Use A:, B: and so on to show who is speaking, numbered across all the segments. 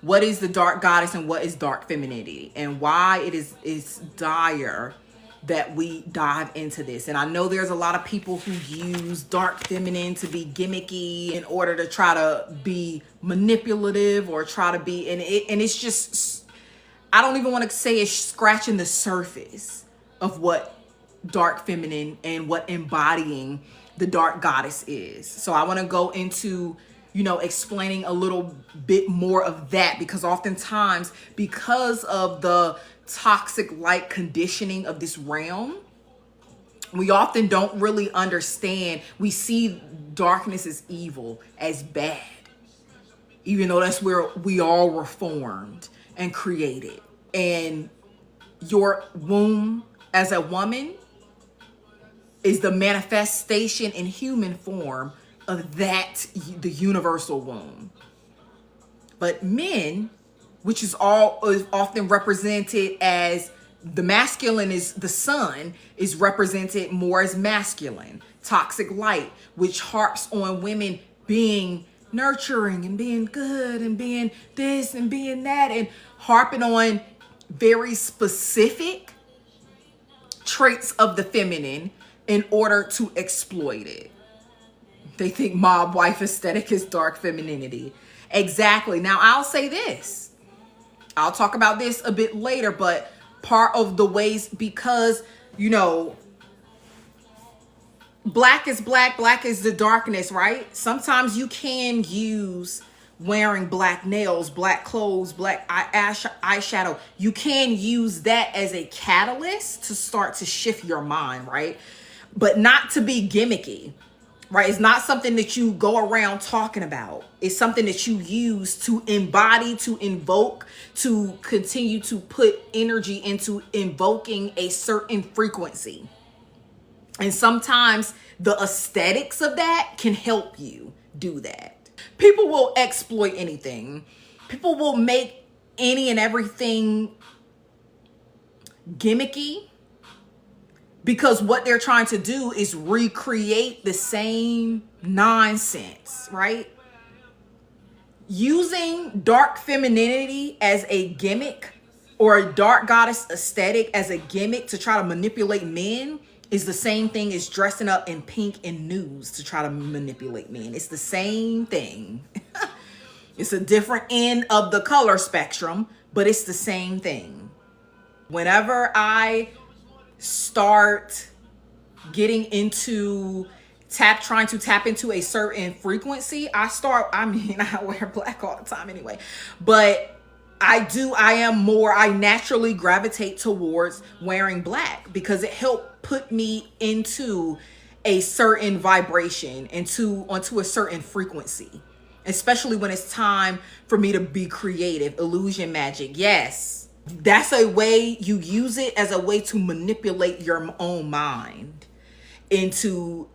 A: what is the dark goddess and what is dark femininity, and why it is dire that we dive into this. And I know there's a lot of people who use dark feminine to be gimmicky in order to try to be manipulative or try to be, and it's just, I don't even want to say it's scratching the surface of what dark feminine and what embodying the dark goddess is. So I want to go into, explaining a little bit more of that, because oftentimes, because of the toxic like conditioning of this realm, we often don't really understand. We see darkness as evil, as bad, even though that's where we all were formed and created. And your womb as a woman is the manifestation in human form of that, the universal womb. But men, which is often represented as the masculine, is the sun, is represented more as masculine. Toxic light, which harps on women being nurturing and being good and being this and being that, and harping on very specific traits of the feminine in order to exploit it. They think mob wife aesthetic is dark femininity. Exactly. Now, I'll say this. I'll talk about this a bit later, but part of the ways, because, black is black, black is the darkness, right? Sometimes you can use wearing black nails, black clothes, black eyeshadow. You can use that as a catalyst to start to shift your mind, right? But not to be gimmicky, right? It's not something that you go around talking about. It's something that you use to embody, to invoke, to continue to put energy into invoking a certain frequency. And sometimes the aesthetics of that can help you do that. People will exploit anything. People will make any and everything gimmicky, because what they're trying to do is recreate the same nonsense, right? Using dark femininity as a gimmick, or a dark goddess aesthetic as a gimmick to try to manipulate men, is the same thing as dressing up in pink and nudes to try to manipulate men. It's the same thing. It's a different end of the color spectrum, but it's the same thing. Whenever I start getting into trying to tap into a certain frequency, I wear black all the time anyway, but I naturally gravitate towards wearing black because it helped put me into a certain vibration, onto a certain frequency, especially when it's time for me to be creative. Illusion magic. Yes. That's a way you use it, as a way to manipulate your own mind into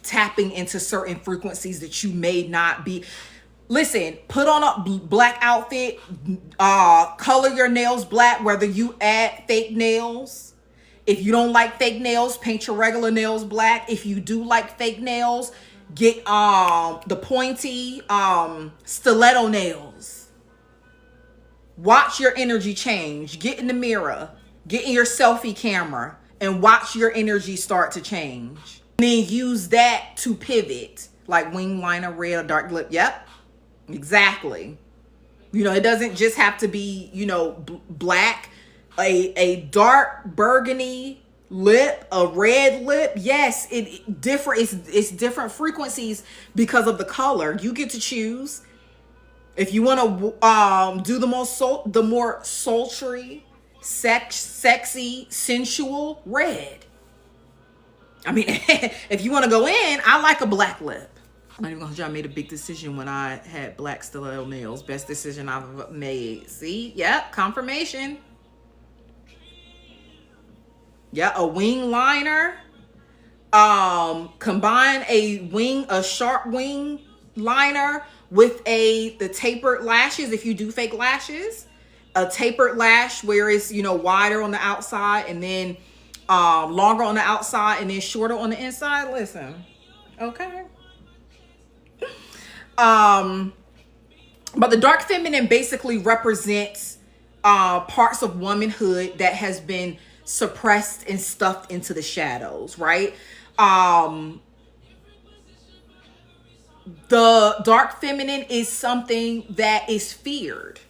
A: tapping into certain frequencies that you may not be. Listen, put on a black outfit, color your nails black, whether you add fake nails. If you don't like fake nails, paint your regular nails black. If you do like fake nails, get the pointy stiletto nails. Watch your energy change. Get in the mirror, get in your selfie camera, and watch your energy start to change. And then use that to pivot, like wing liner, red, or dark lip. Yep, exactly. It doesn't just have to be, black. A dark burgundy lip, a red lip. Yes, it's different frequencies because of the color. You get to choose. If you want to do the more sultry, sexy, sensual, red. I mean, if you want to go in, I like a black lip. I'm not even gonna lie, I made a big decision when I had black stiletto nails. Best decision I've made. See? Yep, confirmation. Yeah, a wing liner. Combine a sharp wing liner with the tapered lashes. If you do fake lashes, a tapered lash where it's, wider on the outside and then longer on the outside and then shorter on the inside. Listen, okay. But the dark feminine basically represents parts of womanhood that has been suppressed and stuffed into the shadows, right? The dark feminine is something that is feared.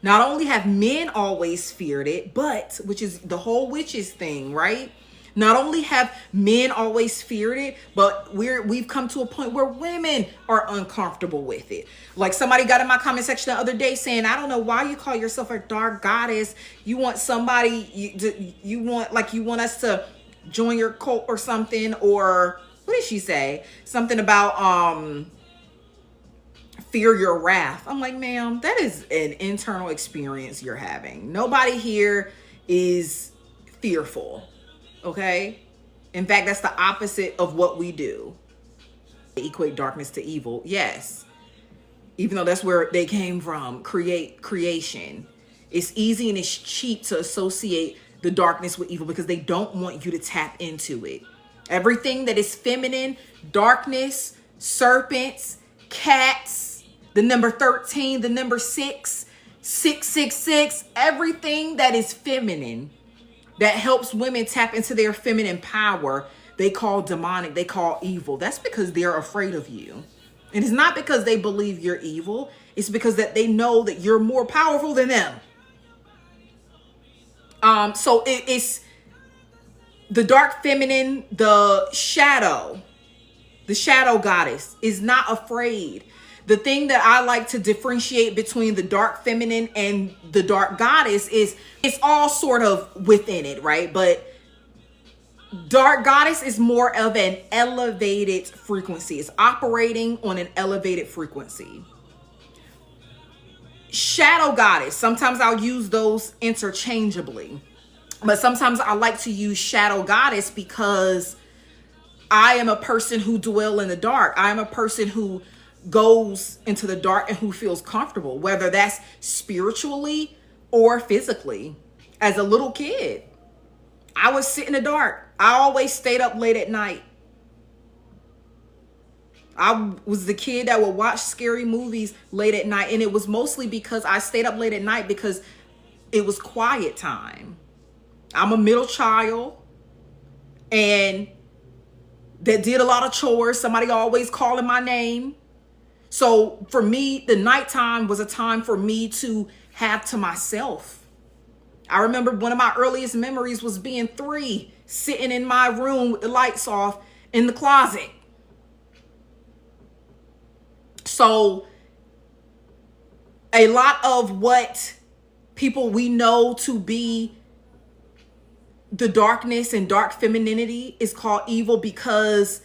A: Not only have men always feared it, but, which is the whole witches thing, right? Not only have men always feared it, but we've come to a point where women are uncomfortable with it. Like somebody got in my comment section the other day saying, I don't know why you call yourself a dark goddess. You want somebody, you want us to join your cult or something, or what did she say? Something about fear your wrath. I'm like, ma'am, that is an internal experience you're having. Nobody here is fearful. Okay? In fact, that's the opposite of what we do. They equate darkness to evil. Yes. Even though that's where they came from, creation. It's easy and it's cheap to associate the darkness with evil because they don't want you to tap into it. Everything that is feminine, darkness, serpents, cats, the number 13, the number 6, 666, everything that is feminine that helps women tap into their feminine power, they call demonic, they call evil. That's because they're afraid of you. And it's not because they believe you're evil. It's because that they know that you're more powerful than them. So it's the dark feminine, the shadow goddess is not afraid. The thing that I like to differentiate between the dark feminine and the dark goddess is it's all sort of within it, right? But dark goddess is more of an elevated frequency. It's operating on an elevated frequency. Shadow goddess, sometimes I'll use those interchangeably. But sometimes I like to use shadow goddess because I am a person who dwell in the dark. I am a person who goes into the dark and who feels comfortable, whether that's spiritually or physically. As a little kid, I would sit in the dark. I always stayed up late at night. I was the kid that would watch scary movies late at night. And it was mostly because I stayed up late at night because it was quiet time. I'm a middle child and that did a lot of chores. Somebody always calling my name. So for me, the nighttime was a time for me to have to myself. I remember one of my earliest memories was being 3, sitting in my room with the lights off in the closet. So a lot of what people we know to be the darkness and dark femininity is called evil because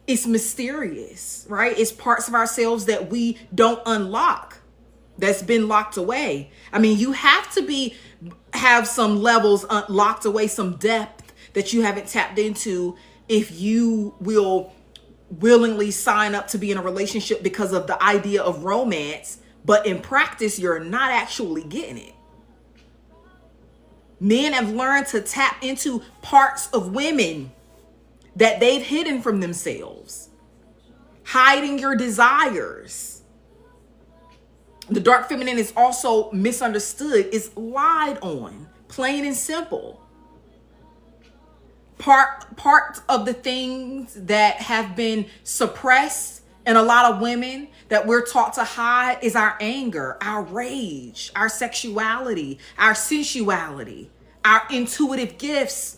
A: it's mysterious, right? It's parts of ourselves that we don't unlock, that's been locked away. I mean, you have to have some levels locked away, some depth that you haven't tapped into if you will willingly sign up to be in a relationship because of the idea of romance, but in practice, you're not actually getting it. Men have learned to tap into parts of women that they've hidden from themselves, hiding your desires. The dark feminine is also misunderstood. It's lied on, plain and simple. Part of the things that have been suppressed in a lot of women that we're taught to hide is our anger, our rage, our sexuality, our sensuality, our intuitive gifts.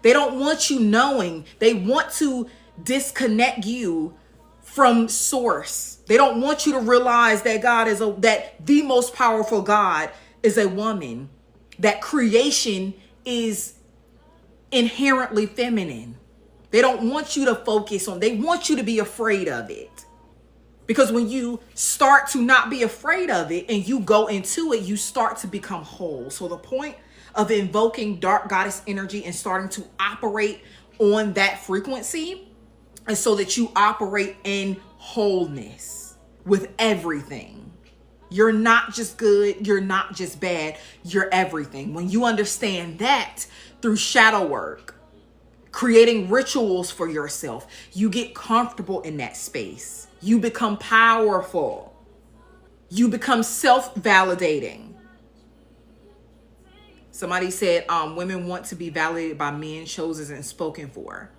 A: They don't want you knowing. They want to disconnect you from source. They don't want you to realize that that the most powerful God is a woman, that creation is inherently feminine. They don't want you to focus on, they want you to be afraid of it. Because when you start to not be afraid of it and you go into it, you start to become whole. So the point of invoking dark goddess energy and starting to operate on that frequency is so that you operate in wholeness with everything. You're not just good, you're not just bad, you're everything. When you understand that through shadow work, creating rituals for yourself, you get comfortable in that space. You become powerful. You become self-validating. Somebody said women want to be validated by men, chosen and spoken for.